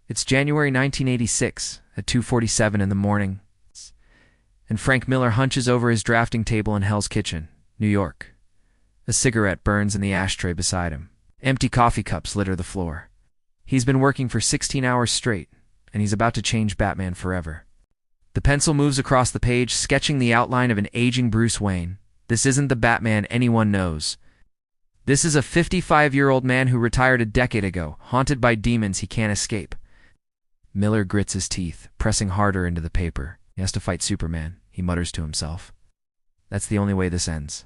It's January 1986 at 2:47 in the morning, and Frank Miller hunches over his drafting table in Hell's Kitchen, New York. A cigarette burns in the ashtray beside him. Empty coffee cups litter the floor. He's been working for 16 hours straight, and he's about to change Batman forever. The pencil moves across the page, sketching the outline of an aging Bruce Wayne. This isn't the Batman anyone knows. This is a 55-year-old man who retired a decade ago, haunted by demons he can't escape. Miller grits his teeth, pressing harder into the paper. He has to fight Superman, he mutters to himself. That's the only way this ends.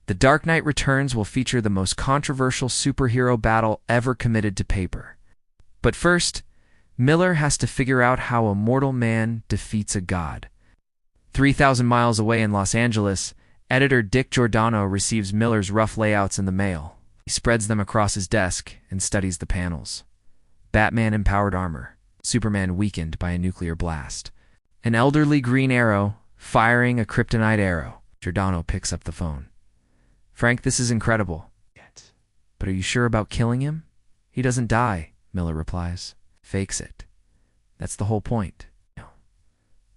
The Dark Knight Returns will feature the most controversial superhero battle ever committed to paper. But first, Miller has to figure out how a mortal man defeats a god. 3,000 miles away in Los Angeles, editor Dick Giordano receives Miller's rough layouts in the mail. He spreads them across his desk and studies the panels. Batman in powered armor, Superman weakened by a nuclear blast. An elderly Green Arrow firing a kryptonite arrow. Giordano picks up the phone. Frank, this is incredible. But are you sure about killing him? He doesn't die, Miller replies. Fakes it. That's the whole point.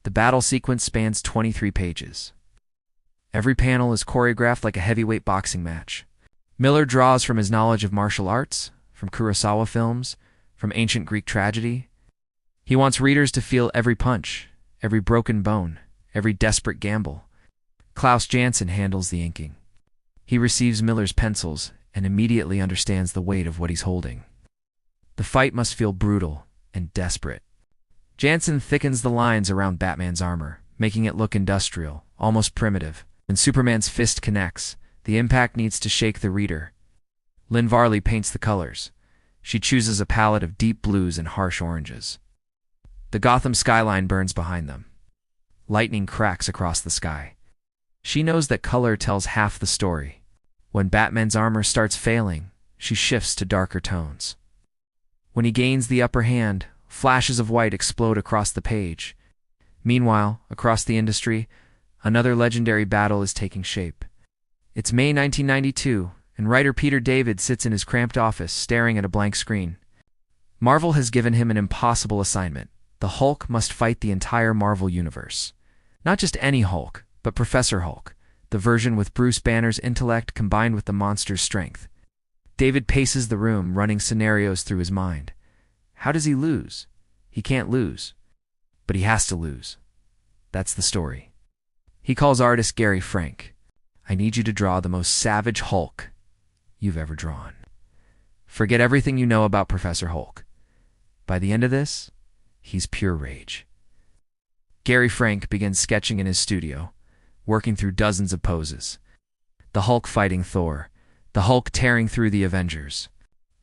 The battle sequence spans 23 pages. Every panel is choreographed like a heavyweight boxing match. Miller draws from his knowledge of martial arts, from Kurosawa films, from ancient Greek tragedy. He wants readers to feel every punch, every broken bone, every desperate gamble. Klaus Janson handles the inking. He receives Miller's pencils and immediately understands the weight of what he's holding. The fight must feel brutal and desperate. Janson thickens the lines around Batman's armor, making it look industrial, almost primitive. When Superman's fist connects, the impact needs to shake the reader. Lynn Varley paints the colors. She chooses a palette of deep blues and harsh oranges. The Gotham skyline burns behind them. Lightning cracks across the sky. She knows that color tells half the story. When Batman's armor starts failing, she shifts to darker tones. When he gains the upper hand, flashes of white explode across the page. Meanwhile, across the industry, another legendary battle is taking shape. It's May 1992, and writer Peter David sits in his cramped office staring at a blank screen. Marvel has given him an impossible assignment. The Hulk must fight the entire Marvel universe. Not just any Hulk, but Professor Hulk, the version with Bruce Banner's intellect combined with the monster's strength. David paces the room, running scenarios through his mind. How does he lose? He can't lose. But he has to lose. That's the story. He calls artist Gary Frank. I need you to draw the most savage Hulk you've ever drawn. Forget everything you know about Professor Hulk. By the end of this, he's pure rage. Gary Frank begins sketching in his studio, working through dozens of poses. The Hulk fighting Thor, the Hulk tearing through the Avengers,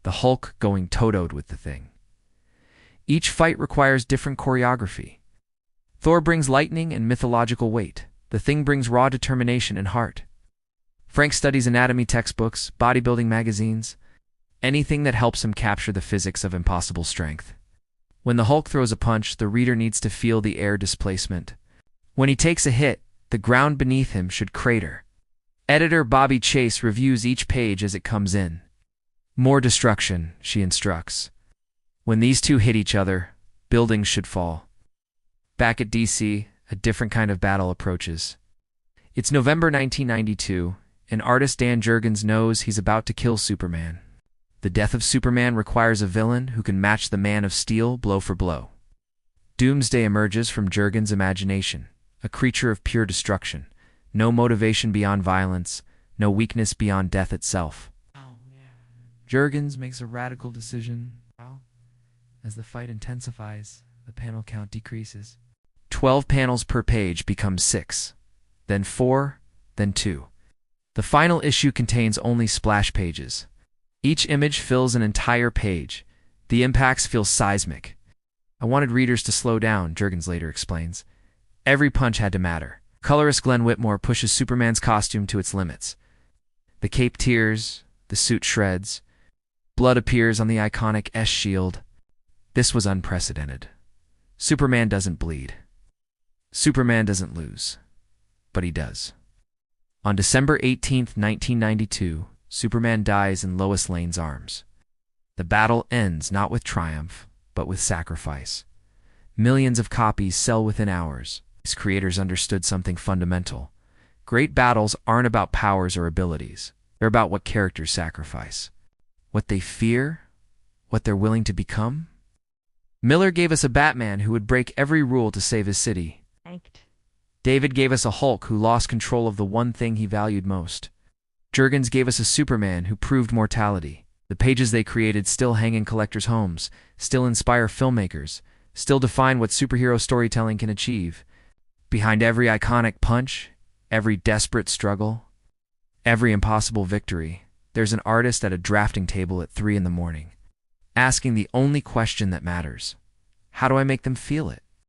the Hulk going toe-toed with the Thing. Each fight requires different choreography. Thor brings lightning and mythological weight. The Thing brings raw determination and heart. Frank studies anatomy textbooks, bodybuilding magazines, anything that helps him capture the physics of impossible strength. When the Hulk throws a punch, the reader needs to feel the air displacement. When he takes a hit, the ground beneath him should crater. Editor Bobby Chase reviews each page as it comes in. More destruction, she instructs. When these two hit each other, buildings should fall. Back at DC, a different kind of battle approaches. It's November 1992, and artist Dan Jurgens knows he's about to kill Superman. The death of Superman requires a villain who can match the Man of Steel blow for blow. Doomsday emerges from Jurgens' imagination, a creature of pure destruction. No motivation beyond violence, no weakness beyond death itself. Jurgens makes a radical decision. As the fight intensifies, the panel count decreases. 12 panels per page becomes 6, then 4, then 2. The final issue contains only splash pages. Each image fills an entire page. The impacts feel seismic. I wanted readers to slow down, Jurgens later explains. Every punch had to matter. Colorist Glenn Whitmore pushes Superman's costume to its limits. The cape tears, the suit shreds. Blood appears on the iconic S shield. This was unprecedented. Superman doesn't bleed. Superman doesn't lose. But he does. On December 18, 1992, Superman dies in Lois Lane's arms. The battle ends not with triumph, but with sacrifice. Millions of copies sell within hours. These creators understood something fundamental. Great battles aren't about powers or abilities. They're about what characters sacrifice. What they fear, what they're willing to become. Miller gave us a Batman who would break every rule to save his city. David gave us a Hulk who lost control of the one thing he valued most. Jurgens gave us a Superman who proved mortality. The pages they created still hang in collectors' homes, still inspire filmmakers, still define what superhero storytelling can achieve. Behind every iconic punch, every desperate struggle, every impossible victory, there's an artist at a drafting table at 3 in the morning, asking the only question that matters: how do I make them feel it?